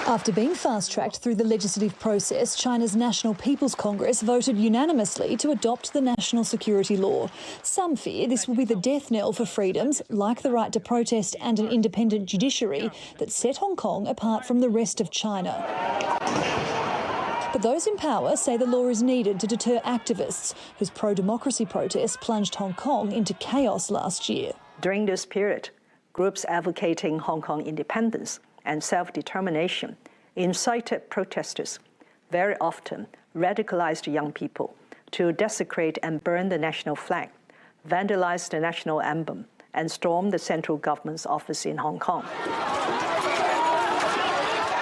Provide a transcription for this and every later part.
After being fast-tracked through the legislative process, China's National People's Congress voted unanimously to adopt the national security law. Some fear this will be the death knell for freedoms, like the right to protest and an independent judiciary, that set Hong Kong apart from the rest of China. But those in power say the law is needed to deter activists whose pro-democracy protests plunged Hong Kong into chaos last year. During this period, groups advocating Hong Kong independence and self-determination incited protesters, very often radicalized young people, to desecrate and burn the national flag, vandalize the national emblem, and storm the central government's office in Hong Kong.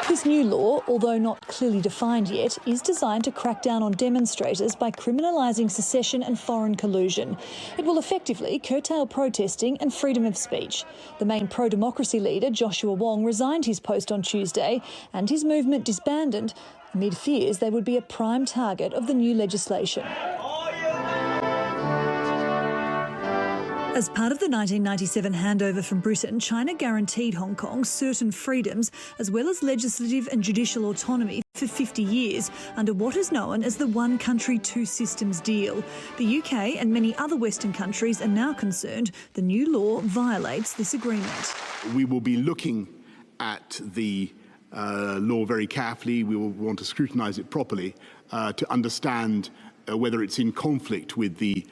This new law, although not clearly defined yet, is designed to crack down on demonstrators by criminalising secession and foreign collusion. It will effectively curtail protesting and freedom of speech. The main pro-democracy leader, Joshua Wong, resigned his post on Tuesday and his movement disbanded amid fears they would be a prime target of the new legislation. As part of the 1997 handover from Britain, China guaranteed Hong Kong certain freedoms as well as legislative and judicial autonomy for 50 years under what is known as the One Country, Two Systems deal. The UK and many other Western countries are now concerned the new law violates this agreement. We will be looking at the law very carefully. We will want to scrutinise it properly to understand whether it's in conflict with the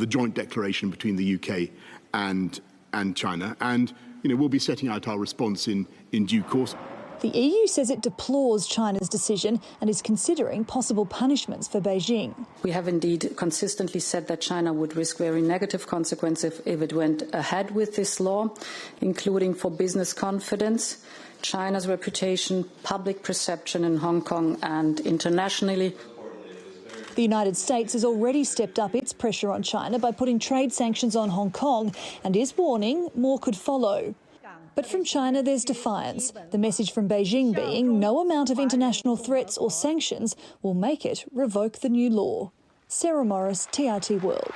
joint declaration between the UK and China, and we'll be setting out our response in due course. The EU says it deplores China's decision and is considering possible punishments for Beijing. We have indeed consistently said that China would risk very negative consequences if it went ahead with this law, including for business confidence, China's reputation, public perception in Hong Kong and internationally. The United States has already stepped up its pressure on China by putting trade sanctions on Hong Kong and is warning more could follow. But from China there's defiance, the message from Beijing being no amount of international threats or sanctions will make it revoke the new law. Sarah Morris, TRT World.